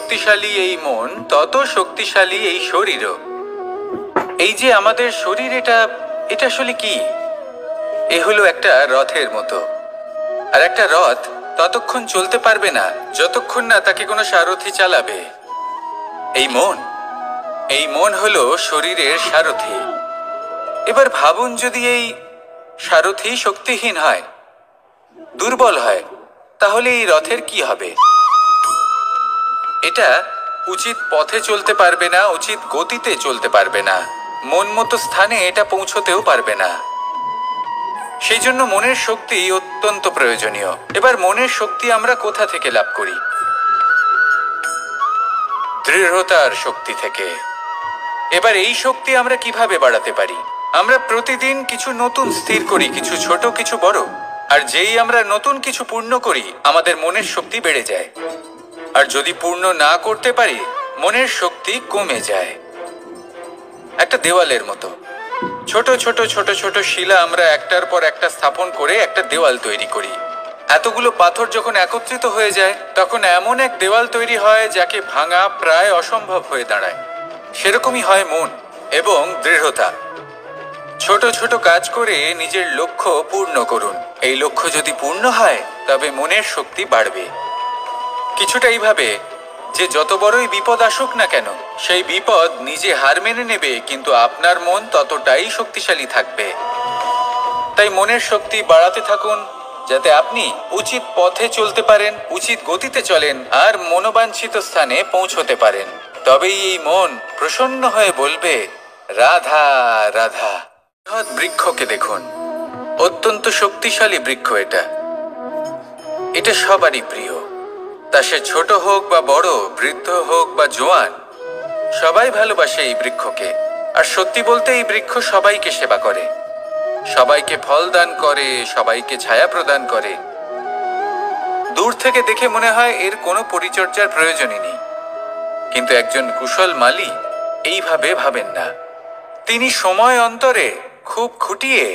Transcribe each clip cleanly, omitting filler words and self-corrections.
শক্তিশালী এই মন, তত শক্তিশালী এই শরীরও। এই যে আমাদের শরীর, এটা আসলে কি? এ হলো একটা রথের মতো। আর একটা রথ ততক্ষণ চলতে পারবে না যতক্ষণ না তাকে কোনো সারথি চালাবে। এই মন হলো শরীরের সারথি। এবার ভাবুন, যদি এই সারথি শক্তিহীন হয়, দুর্বল হয়, তাহলে এই রথের কি হবে? এটা উচিত পথে চলতে পারবে না, উচিত গতিতে চলতে পারবে না, মন মতো স্থানে এটা পৌঁছতেও পারবে না। সেই জন্য মনের শক্তি অত্যন্ত প্রয়োজনীয়। এবার মনের শক্তি আমরা কোথা থেকে লাভ করি? দৃঢ়তার শক্তি থেকে। এবার এই শক্তি আমরা কিভাবে বাড়াতে পারি? আমরা প্রতিদিন কিছু নতুন স্থির করি, কিছু ছোট কিছু বড়। আর যেই আমরা নতুন কিছু পূর্ণ করি, আমাদের মনের শক্তি বেড়ে যায়। আর যদি পূর্ণ না করতে পারি, মনের শক্তি কমে যায়। একটা দেওয়ালের মতো ছোট ছোট ছোট ছোট শিলা আমরা একটার পর একটা স্থাপন করে একটা দেওয়াল তৈরি করি। এতগুলো পাথর যখন একত্রিত হয়ে যায়, তখন এমন এক দেওয়াল তৈরি হয় যাকে ভাঙা প্রায় অসম্ভব হয়ে দাঁড়ায়। সেরকমই হয় মন এবং দৃঢ়তা। ছোট ছোট কাজ করে নিজের লক্ষ্য পূর্ণ করুন। এই লক্ষ্য যদি পূর্ণ হয়, তবে মনের শক্তি বাড়বে। কিছুটা এইভাবে যে যত বড়ই বিপদ আসুক না কেন, সেই বিপদ নিজে হার মেনে নেবে, কিন্তু আপনার মন ততটাই শক্তিশালী থাকবে। তাই মনের শক্তি বাড়াতে থাকুন, যাতে আপনি উচিত পথে চলতে পারেন, উচিত গতিতে চলেন আর মনোবাঞ্ছিত স্থানে পৌঁছতে পারেন। তবেই এই মন প্রসন্ন হয়ে বলবে, রাধা রাধা। বৃক্ষকে দেখুন, অত্যন্ত শক্তিশালী বৃক্ষ। এটা সবারই প্রিয়। তা সে ছোট হোক বা বড়, বৃদ্ধ হোক বা জোয়ান, সবাই ভালোবাসে এই বৃক্ষকে। আর সত্যি বলতে এই বৃক্ষ সবাইকে সেবা করে, সবাইকে ফল দান করে, সবাইকে ছায়া প্রদান করে। দূর থেকে দেখে মনে হয় এর কোনো পরিচর্যার প্রয়োজনই নেই। কিন্তু একজন কুশল মালী এইভাবে ভাবেন না। তিনি সময় অন্তরে খুব খুঁটিয়ে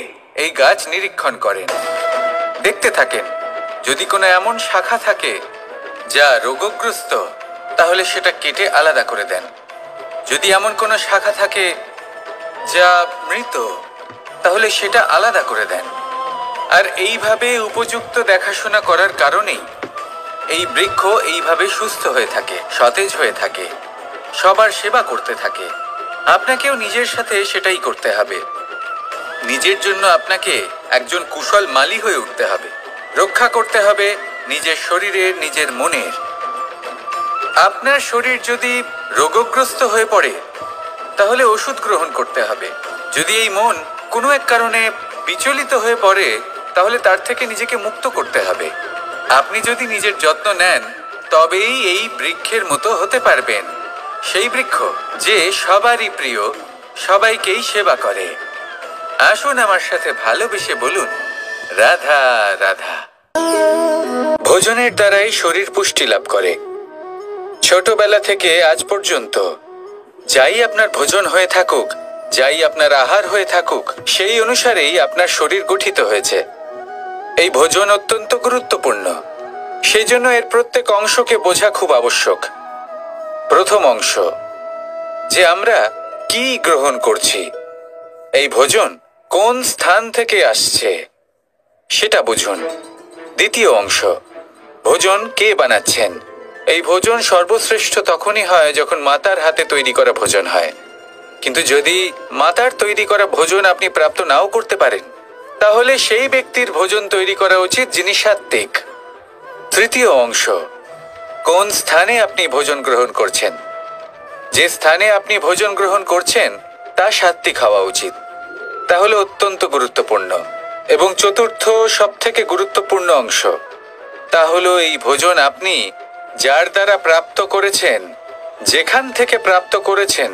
এই গাছ নিরীক্ষণ করেন, দেখতে থাকেন। যদি কোনো এমন শাখা থাকে যা রোগগ্রস্ত, তাহলে সেটা কেটে আলাদা করে দেন। যদি এমন কোনো শাখা থাকে যা মৃত, তাহলে সেটা আলাদা করে দেন। আর এইভাবে উপযুক্ত দেখাশোনা করার কারণেই এই বৃক্ষ এইভাবে সুস্থ হয়ে থাকে, সতেজ হয়ে থাকে, সবার সেবা করতে থাকে। আপনাকেও নিজের সাথে সেটাই করতে হবে। নিজের জন্য আপনাকে একজন কুশল মালী হয়ে উঠতে হবে। রক্ষা করতে হবে নিজের শরীরের, নিজের মনের। আপনার শরীর যদি রোগগ্রস্ত হয়ে পড়ে, তাহলে ওষুধ গ্রহণ করতে হবে। যদি এই মন কোনো এক কারণে বিচলিত হয়ে পড়ে, তাহলে তার থেকে নিজেকে মুক্ত করতে হবে। আপনি যদি নিজের যত্ন নেন, তবেই এই বৃক্ষের মতো হতে পারবেন। সেই বৃক্ষ যে সবারই প্রিয়, সবাইকেই সেবা করে। আসুন আমার সাথে ভালোবেসে বলুন, রাধা রাধা। ভোজনের দ্বারাই শরীর পুষ্টি লাভ করে। ছোটবেলা থেকে আজ পর্যন্ত যাই আপনার ভোজন হয়ে থাকুক, যাই আপনার আহার হয়ে থাকুক, সেই অনুসারেই আপনার শরীর গঠিত হয়েছে। এই ভোজন অত্যন্ত গুরুত্বপূর্ণ। সেই জন্য এর প্রত্যেক অংশকে বোঝা খুব আবশ্যক। প্রথম অংশ, যে আমরা কি গ্রহণ করছি, এই ভোজন কোন স্থান থেকে আসছে, সেটা বুঝুন। দ্বিতীয় অংশ, ভোজন কে বানাচ্ছেন। এই ভোজন সর্বশ্রেষ্ঠ তখনই হয় যখন মাতার হাতে তৈরি করা ভোজন হয়। কিন্তু যদি মাতার তৈরি করা ভোজন আপনি প্রাপ্ত নাও করতে পারেন, তাহলে সেই ব্যক্তির ভোজন তৈরি করা উচিত যিনি সাত্ত্বিক। তৃতীয় অংশ, কোন স্থানে আপনি ভোজন গ্রহণ করছেন। যে স্থানে আপনি ভোজন গ্রহণ করছেন তা সাত্ত্বিক হওয়া উচিত। তাহলে অত্যন্ত গুরুত্বপূর্ণ। এবং চতুর্থ সবথেকে গুরুত্বপূর্ণ অংশ, তা হলো এই ভোজন আপনি যার দ্বারা প্রাপ্ত করেছেন, যেখান থেকে প্রাপ্ত করেছেন,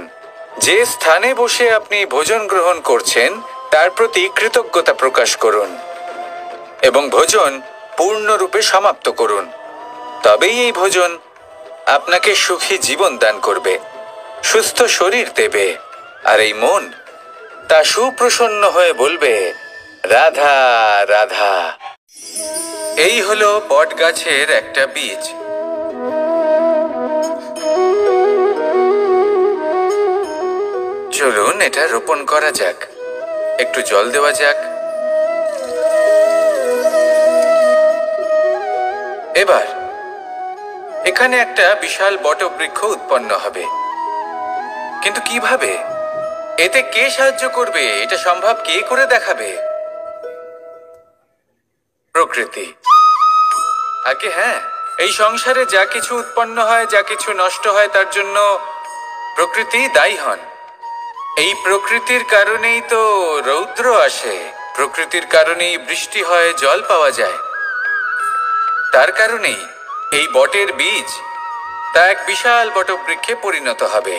যে স্থানে বসে আপনি ভোজন গ্রহণ করছেন, তার প্রতি কৃতজ্ঞতা প্রকাশ করুন এবং ভোজন পূর্ণরূপে সমাপ্ত করুন। তবেই এই ভোজন আপনাকে সুখী জীবন দান করবে, সুস্থ শরীর দেবে। আর এই মন তা সুপ্রসন্ন হয়ে বলবে, রাধা রাধা। এই হলো বট গাছের একটা বীজ। এটা রোপণ করা যাক, একটু জল দেওয়া যাক। এবার এখানে একটা বিশাল বটবৃক্ষ উৎপন্ন হবে, কিন্তু কিভাবে? এতে কে সাহায্য করবে? এটা সম্ভব কে করে দেখাবে? প্রকৃতি। আগে হ্যাঁ, এই সংসারে যা কিছু উৎপন্ন হয়, যা কিছু নষ্ট হয়, তার জন্য প্রকৃতি দায়ী হন। এই প্রকৃতির কারণেই তো রৌদ্র আসে, প্রকৃতির কারণেই বৃষ্টি হয়, জল পাওয়া যায়। তার কারণেই এই বটের বীজ তা এক বিশাল বটবৃক্ষে পরিণত হবে।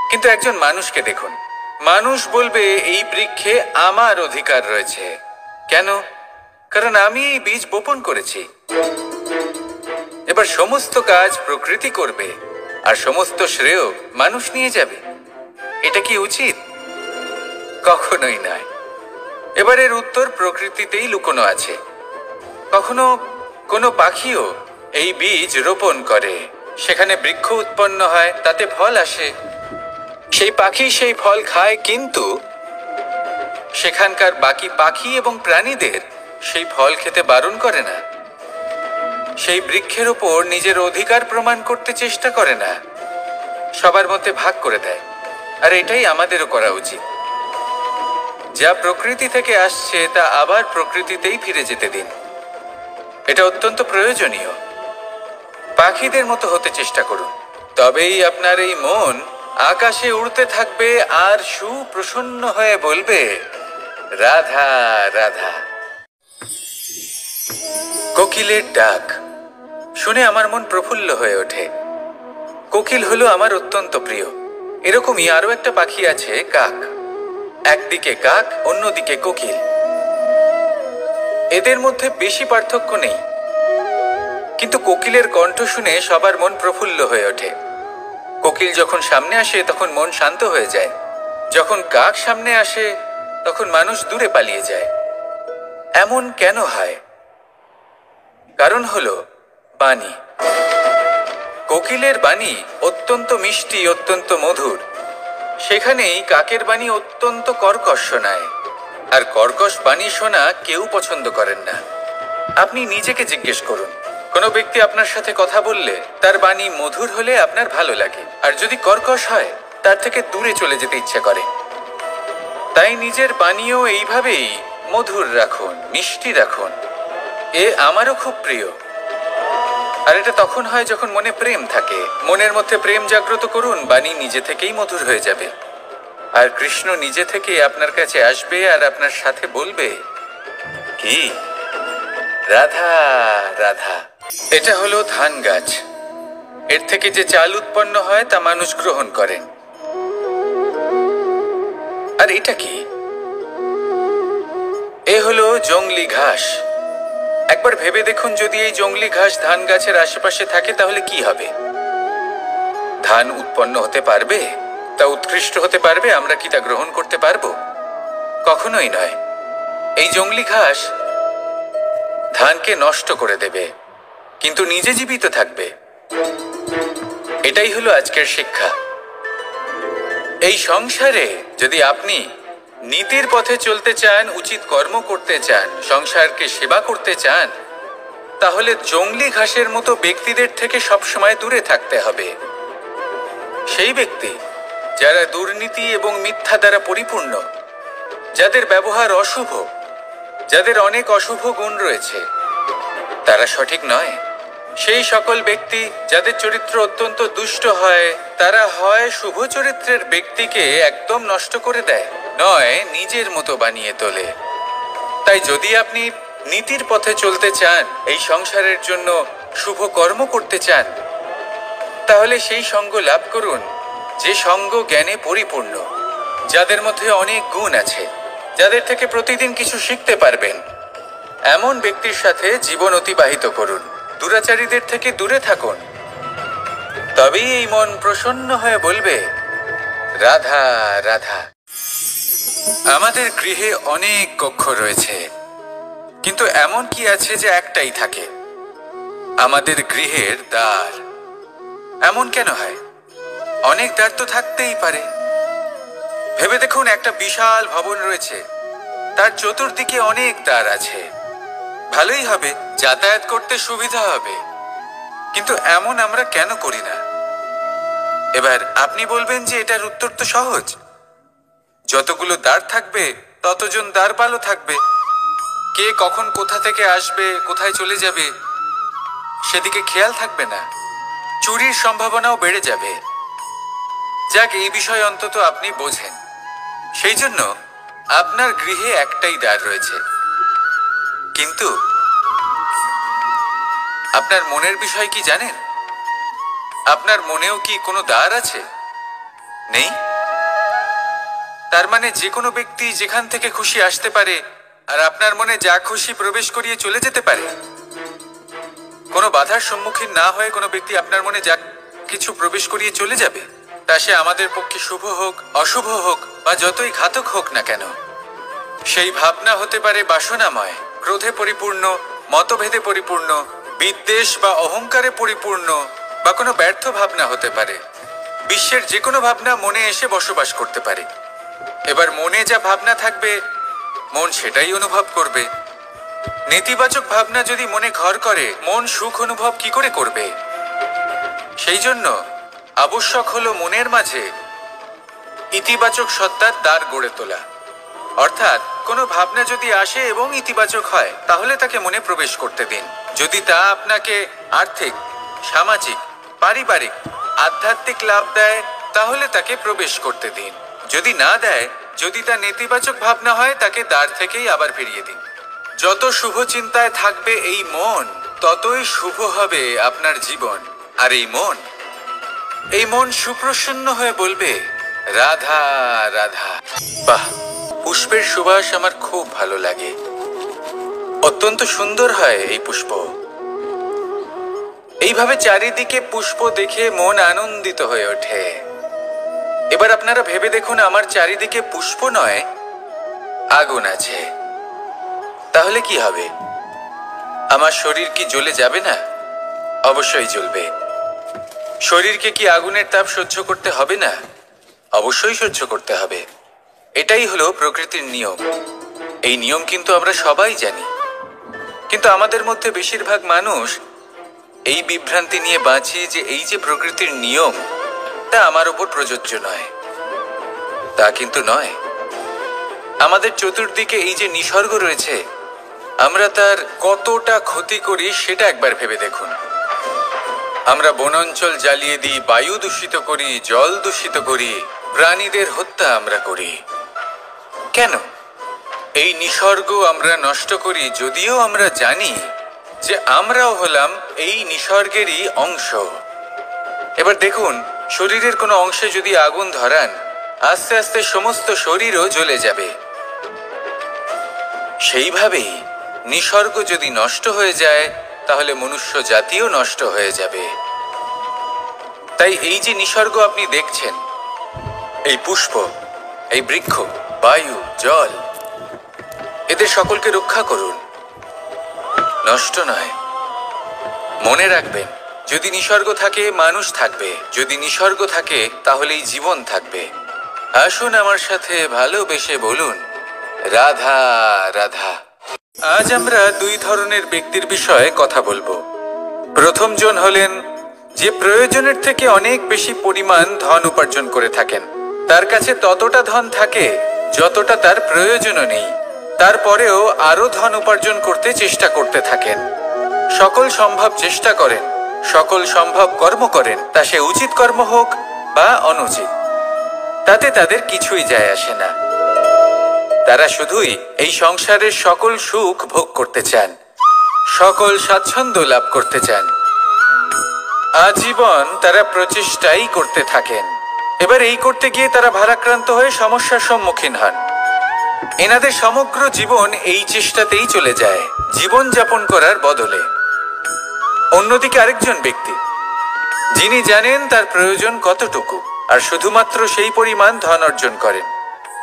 কিন্তু একজন মানুষকে দেখুন, মানুষ বলবে এই বৃক্ষে আমার অধিকার রয়েছে। কেন? কারণ আমি এই বীজ বপন করেছি। এবার সমস্ত কাজ প্রকৃতি করবে আর সমস্ত শ্রেয় মানুষ নিয়ে যাবে। এটা কি উচিত? কখনোই নয়। এবারের উত্তর প্রকৃতিতেই লুকোনো আছে। কখনো কোনো পাখিও এই বীজ রোপণ করে, সেখানে বৃক্ষ উৎপন্ন হয়, তাতে ফল আসে, সেই পাখি সেই ফল খায়, কিন্তু সেখানকার বাকি পাখি এবং প্রাণীদের সেই ফল খেতে বারণ করে না। সেই বৃক্ষের ওপর নিজের অধিকার প্রমাণ করতে চেষ্টা করে না, সবার মধ্যে ভাগ করে দেয়। আর এটাই আমাদেরও করা উচিত। যা প্রকৃতি থেকে আসছে তা আবার প্রকৃতিতেই ফিরে যেতে দিন। এটা অত্যন্ত প্রয়োজনীয়। পাখিদের মতো হতে চেষ্টা করুন, তবেই আপনার এই মন আকাশে উড়তে থাকবে আর সুপ্রসন্ন হয়ে বলবে, রাধা রাধা। কোকিলের ডাক শুনে আমার মন প্রফুল্ল হয়ে ওঠে। কোকিল হলো আমার অত্যন্ত প্রিয়। এরকমই আরো একটা পাখি আছে, কাক। একদিকে কাক, অন্যদিকে কোকিল। এদের মধ্যে বেশি পার্থক্য নেই, কিন্তু কোকিলের কণ্ঠ শুনে সবার মন প্রফুল্ল হয়ে ওঠে। কোকিল যখন সামনে আসে তখন মন শান্ত হয়ে যায়, যখন কাক সামনে আসে তখন মানুষ দূরে পালিয়ে যায়। এমন কেন হয়? কারণ হলো বাণী। কোকিলের বাণী অত্যন্ত মিষ্টি, অত্যন্ত মধুর। সেখানেই কাকের বাণী অত্যন্ত কর্কশ শোনায়, আর কর্কশ বাণী শোনা কেউ পছন্দ করেন না। আপনি নিজেকে জিজ্ঞেস করুন, কোনো ব্যক্তি আপনার সাথে কথা বললে তার বাণী মধুর হলে আপনার ভালো লাগে, আর যদি কর্কশ হয় তার থেকে দূরে চলে যেতে ইচ্ছে করে। তাই নিজের বাণীও এইভাবেই মধুর রাখুন, মিষ্টি রাখুন। এ আমারও খুব প্রিয়। আর এটা তখন হয় যখন মনে প্রেম থাকে। মনের মধ্যে প্রেম জাগ্রত করুন, বাণী নিজে থেকেই মধুর হয়ে যাবে। আর কৃষ্ণ নিজে থেকে আপনার কাছে আসবে আর আপনার সাথে বলবে, কি রাধা রাধা। এটা হলো ধান গাছ। এর থেকে যে চাল উৎপন্ন হয় তা মানুষ গ্রহণ করেন। আর এটা কি? এ হলো জংলি ঘাস। একবার ভেবে দেখুন, যদি এই জংলি ঘাস ধান গাছের আশেপাশে থাকে তাহলে কি হবে? ধান উৎপন্ন হতে পারবে? তা উৎকৃষ্ট হতে পারবে? আমরা কি তা গ্রহণ করতে পারবো? কখনোই নয়। এই জংলি ঘাস ধানকে নষ্ট করে দেবে, কিন্তু নিজে জীবিত থাকবে। এটাই হলো আজকের শিক্ষা। এই সংসারে যদি আপনি নীতির পথে চলতে চান, উচিত কর্ম করতে চান, সংসারকে সেবা করতে চান, তাহলে জংলি ঘাসের মতো ব্যক্তিদের থেকে সবসময় দূরে থাকতে হবে। সেই ব্যক্তি যারা দুর্নীতি এবং মিথ্যা দ্বারা পরিপূর্ণ, যাদের ব্যবহার অশুভ, যাদের অনেক অশুভ গুণ রয়েছে, তারা সঠিক নয়। সেই সকল ব্যক্তি যাদের চরিত্র অত্যন্ত দুষ্ট হয়, তারা হয় শুভ চরিত্রের ব্যক্তিকে একদম নষ্ট করে দেয়, নয় নিজের মতো বানিয়ে তোলে। তাই যদি আপনি নীতির পথে চলতে চান, এই সংসারের জন্য শুভ কর্ম করতে চান, তাহলে সেই সঙ্গ লাভ করুন যে সঙ্গ জ্ঞানে পরিপূর্ণ, যাদের মধ্যে অনেক গুণ আছে, যাদের থেকে প্রতিদিন কিছু শিখতে পারবেন। এমন ব্যক্তির সাথে জীবন অতিবাহিত করুন। দুরাচারীদের থেকে দূরে থাকুন। তবেই এই মন প্রসন্ন হয়ে বলবে, রাধা রাধা। আমাদের গৃহে অনেক কক্ষ রয়েছে, কিন্তু এমন কি আছে যে একটাই থাকে? আমাদের গৃহের দ্বার। এমন কেন হয়? অনেক দ্বার তো থাকতেই পারে, ভেবে দেখুন, একটা বিশাল ভবন রয়েছে, তার চতুর্দিকে অনেক দ্বার আছে। ভালোই হবে, যাতায়াত করতে সুবিধা হবে, কিন্তু এমন আমরা কেন করি না? এবার আপনি বলবেন যে এটার উত্তর তো সহজ, যতগুলো দ্বার থাকবে ততজন দ্বারপালও থাকবে। কে কখন কোথা থেকে আসবে, কোথায় চলে যাবে সেদিকে খেয়াল থাকবে না, চুরির সম্ভাবনাও বেড়ে যাবে। যাক, এই বিষয়ে অন্তত আপনি বোঝেন। সেই জন্য আপনার গৃহে একটাই দ্বার রয়েছে, কিন্তু আপনার মনের বিষয় কি জানেন? আপনার মনেও কি কোনো দ্বার আছে? নেই? তার মানে যে কোনো ব্যক্তি যেখান থেকে খুশি আসতে পারে, আর আপনার মনে যা খুশি প্রবেশ করিয়ে চলে যেতে পারে। কোনো বাধার সম্মুখীন না হয়ে কোনো ব্যক্তি আপনার মনে যা কিছু প্রবেশ করিয়ে চলে যাবে, তা সে আমাদের পক্ষে শুভ হোক, অশুভ হোক বা যতই ঘাতক হোক না কেন। সেই ভাবনা হতে পারে বাসনাময়, ক্রোধে পরিপূর্ণ, মতভেদে পরিপূর্ণ, বিদ্বেষ বা অহংকারে পরিপূর্ণ, বা কোনো ব্যর্থ ভাবনা হতে পারে। বিশ্বের যে কোনো ভাবনা মনে এসে বসবাস করতে পারে। এবার মনে যা ভাবনা থাকবে, মন সেটাই অনুভব করবে। নেতিবাচক ভাবনা যদি মনে ঘর করে, মন সুখ অনুভব কি করে করবে? সেই জন্য আবশ্যক হলো মনের মাঝে ইতিবাচক সত্তার দ্বার গড়ে তোলা। অর্থাৎ কোনো ভাবনা যদি আসে এবং ইতিবাচক হয়, তাহলে তাকে মনে প্রবেশ করতে দিন। যদি তা আপনাকে আর্থিক, সামাজিক, পারিবারিক, আধ্যাত্মিক লাভ দেয়, তাহলে তাকে প্রবেশ করতে দিন। যদি না দেয়, যদি তা নেতিবাচক ভাবনা হয়, তাকে দ্বার থেকেই আবার ফিরিয়ে দিন। যত শুভ চিন্তায় থাকবে এই মন, ততই শুভ হবে আপনার জীবন। আর এই মন সুপ্রসন্ন হয়ে বলবে, রাধা রাধা। বাহ, পুষ্পের সুবাস আমার খুব ভালো লাগে, অত্যন্ত সুন্দর হয় এই পুষ্প। এইভাবে চারিদিকে পুষ্প দেখে মন আনন্দিত হয়ে ওঠে। এবার আপনারা ভেবে দেখুন, আমার চারিদিকে পুষ্প নয়, আগুন আছে। তাহলে কি হবে? আমার শরীর কি জ্বলে যাবে না? অবশ্যই জ্বলবে। শরীরকে কি আগুনের তাপ সহ্য করতে হবে না? অবশ্যই সহ্য করতে হবে। এটাই হলো প্রকৃতির নিয়ম। এই নিয়ম কিন্তু আমরা সবাই জানি, কিন্তু আমাদের মধ্যে বেশিরভাগ মানুষ এই বিভ্রান্তি নিয়ে বাঁচি যে এই যে প্রকৃতির নিয়ম, তা আমার উপর প্রযোজ্য নয়। তা কিন্তু নয়। আমাদের চতুর্দিকে এই যে নিসর্গ রয়েছে, আমরা তার কতটা ক্ষতি করি সেটা একবার ভেবে দেখুন। আমরা বনাঞ্চল জ্বালিয়ে দিই, বায়ু দূষিত করি, জল দূষিত করি, প্রাণীদের হত্যা আমরা করি। কেন? এই নিসর্গ আমরা নষ্ট করি, যদিও আমরা জানি যে আমরাও হলাম এই নিসর্গেরই অংশ। এবার দেখুন, শরীরের কোনো অংশে যদি আগুন ধরান, আস্তে আস্তে সমস্ত শরীরও জ্বলে যাবে। সেইভাবেই নিসর্গ যদি নষ্ট হয়ে যায়, তাহলে মনুষ্য জাতিও নষ্ট হয়ে যাবে। তাই এই যে নিসর্গ আপনি দেখছেন, এই পুষ্প, এই বৃক্ষ, বায়ু, জল, এদের সকলকে রক্ষা করুন, নষ্ট নয়। মনে রাখবেন, যদি নিসর্গ থাকে মানুষ থাকবে, যদি নিসর্গ থাকে তাহলেই জীবন থাকবে। আসুন আমার সাথে ভালোবেসে বলুন, রাধা রাধা। আজ আমরা দুই ধরনের ব্যক্তির বিষয়ে কথা বলবো। প্রথম জন হলেন যে প্রয়োজনের থেকে অনেক বেশি পরিমাণ ধন উপার্জন করে থাকেন। তার কাছে ততটা ধন থাকে যতটা তার প্রয়োজনও নেই, তারপরেও আরো ধন উপার্জন করতে চেষ্টা করতে থাকেন। সকল সম্ভব চেষ্টা করেন, সকল সম্ভব কর্ম করেন, তা সে উচিত কর্ম হোক বা অনুচিত, তাতে তাদের কিছুই যায় আসে না। তারা শুধুই এই সংসারের সকল সুখ ভোগ করতে চান, সকল স্বাচ্ছন্দ্য লাভ করতে চান। আজীবন তারা প্রচেষ্টাই করতে থাকেন। এবার এই করতে গিয়ে তারা ভারাক্রান্ত হয়ে সমস্যার সম্মুখীন হন। এনাদের সমগ্র জীবন এই চেষ্টাতেই চলে যায়, জীবন যাপন করার বদলে। অন্যদিকে আরেকজন ব্যক্তি, যিনি জানেন তার প্রয়োজন কতটুকু, আর শুধুমাত্র সেই পরিমাণ ধন অর্জন করেন,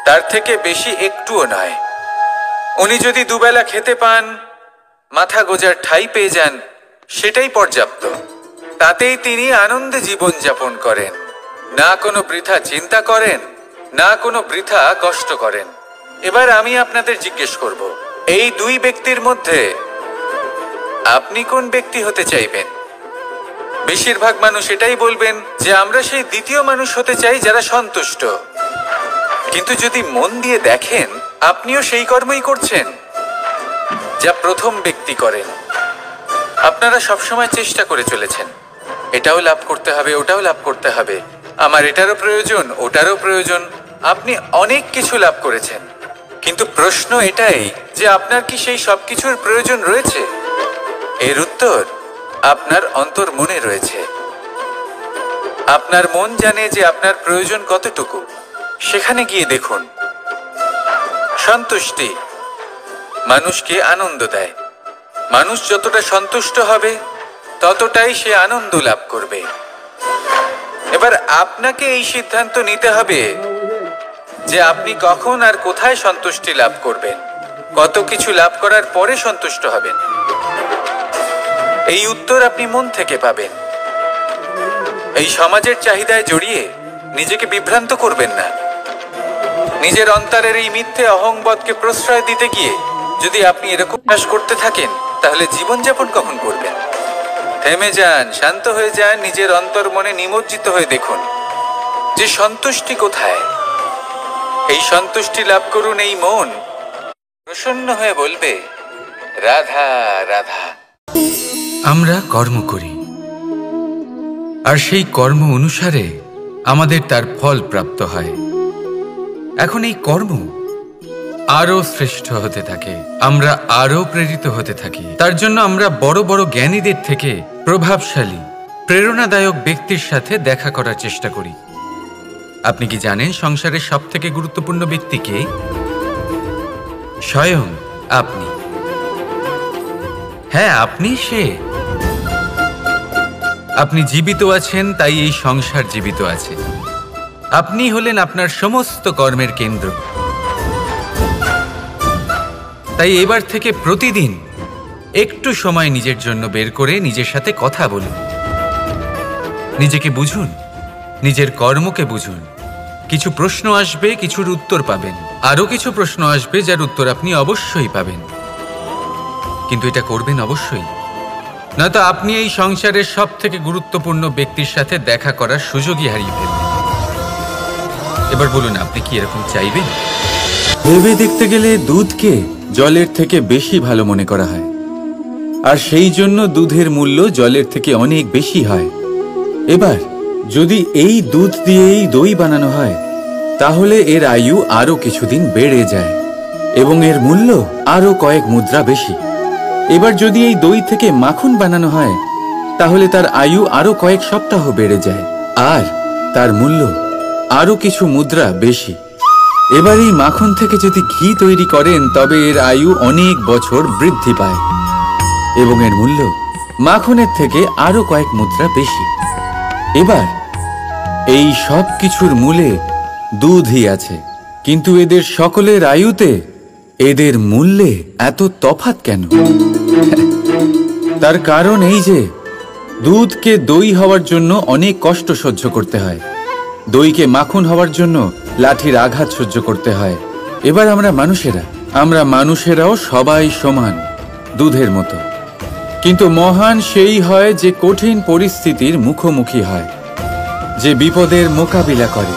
তার থেকে বেশি একটুও নয়। উনি যদি দুবেলা খেতে পান, মাথা গোজার ঠাঁই পেয়ে যান, সেটাই পর্যাপ্ত। তাতেই তিনি আনন্দে জীবন যাপন করেন, না কোনো বৃথা চিন্তা করেন, না কোনো বৃথা কষ্ট করেন। এবার আমি আপনাদের জিজ্ঞেস করব, এই দুই ব্যক্তির মধ্যে আপনি কোন ব্যক্তি হতে চাইবেন? বেশিরভাগ মানুষ এটাই বলবেন যে আমরা সেই দ্বিতীয় মানুষ হতে চাই যারা সন্তুষ্ট। কিন্তু যদি মন দিয়ে দেখেন, আপনিও সেই কর্মই করছেন যা প্রথম ব্যক্তি করেন। আপনারা সবসময় চেষ্টা করে চলেছেন, এটাও লাভ করতে হবে, ওটাও লাভ করতে হবে, আমার এটারও প্রয়োজন, ওটারও প্রয়োজন। আপনি অনেক কিছু লাভ করেছেন, কিন্তু প্রশ্ন এটাই যে আপনার কি সেই সব কিছুর প্রয়োজন রয়েছে? এর উত্তর আপনার অন্তর্মনে রয়েছে। আপনার মন জানে যে আপনার প্রয়োজন কতটুকু। সেখানে গিয়ে দেখুন। সন্তুষ্টি মানুষকে আনন্দ দেয়। মানুষ যতটা সন্তুষ্ট হবে ততটাই সে আনন্দ লাভ করবে। এবার আপনাকে এই সিদ্ধান্ত নিতে হবে যে আপনি কখন আর কোথায় সন্তুষ্টি লাভ করবেন, কত কিছু লাভ করার পরে সন্তুষ্ট হবেন। এই উত্তর আপনি মন থেকে পাবেন। এই সমাজের চাহিদায় জড়িয়ে নিজেকে বিভ্রান্ত করবেন না। নিজের অন্তরের এই মিথ্যে অহংবোধকে প্রশ্রয় দিতে গিয়ে যদি আপনি এরকম চাষ করতে থাকেন, তাহলে জীবনযাপন কখন করবেন? থেমে যান, শান্ত হয়ে যান, নিজের অন্তর মনে নিমজ্জিত হয়ে দেখুন যে সন্তুষ্টি কোথায়। এই সন্তুষ্টি লাভ করুন। এই মন প্রসন্ন হয়ে বলবে, রাধা রাধা। আমরা কর্ম করি, আর সেই কর্ম অনুসারে আমাদের তার ফল প্রাপ্ত হয়। এখন এই কর্ম আরো শ্রেষ্ঠ হতে থাকে, আমরা আরো প্রেরিত হতে থাকি। তার জন্য আমরা বড় বড় জ্ঞানীদের থেকে প্রভাবশালী, প্রেরণাদায়ক ব্যক্তির সাথে দেখা করার চেষ্টা করি। আপনি কি জানেন সংসারের সব থেকে গুরুত্বপূর্ণ ব্যক্তি কে? স্বয়ং আপনি। হ্যাঁ, আপনি সে। আপনি জীবিত আছেন, তাই এই সংসার জীবিত আছে। আপনি হলেন আপনার সমস্ত কর্মের কেন্দ্র। তাই এবার থেকে প্রতিদিন একটু সময় নিজের জন্য বের করে নিজের সাথে কথা বলুন। নিজেকে বুঝুন, নিজের কর্মকে বুঝুন। কিছু প্রশ্ন আসবে, কিছুর উত্তর পাবেন। আরো কিছু প্রশ্ন আসবে যার উত্তর আপনি অবশ্যই পাবেন, কিন্তু এটা করবেন অবশ্যই, নয়তো আপনি এই সংসারের সব থেকে গুরুত্বপূর্ণ ব্যক্তির সাথে দেখা করার সুযোগই হারিয়ে ফেলবেন। এবার বলুন, আপনি কি এরকম চাইবেন? ভেবে দেখতে গেলে দুধকে জলের থেকে বেশি ভালো মনে করা হয়, আর সেই জন্য দুধের মূল্য জলের থেকে অনেক বেশি হয়। এবার যদি এই দুধ দিয়েই দই বানানো হয়, তাহলে এর আয়ু আরো কিছুদিন বেড়ে যায় এবং এর মূল্য আরো কয়েক মুদ্রা বেশি। এবার যদি এই দই থেকে মাখন বানানো হয়, তাহলে তার আয়ু আরো কয়েক সপ্তাহ বেড়ে যায় আর তার মূল্য আরো কিছু মুদ্রা বেশি। এবার এই মাখন থেকে যদি ঘি তৈরি করেন, তবে এর আয়ু অনেক বছর বৃদ্ধি পায় এবং এর মূল্য মাখনের থেকে আরো কয়েক মুদ্রা বেশি। এবার এই সব কিছুর মূলে দুধই আছে, কিন্তু এদের সকলের আয়ুতে, এদের মূল্যে এত তফাৎ কেন? তার কারণ এই যে দুধকে দই হওয়ার জন্য অনেক কষ্ট সহ্য করতে হয়, দইকে মাখন হওয়ার জন্য লাঠির আঘাত সহ্য করতে হয়। এবার আমরা মানুষেরাও সবাই সমান, দুধের মতো। কিন্তু মহান সেই হয় যে কঠিন পরিস্থিতির মুখোমুখি হয়, যে বিপদের মোকাবিলা করে,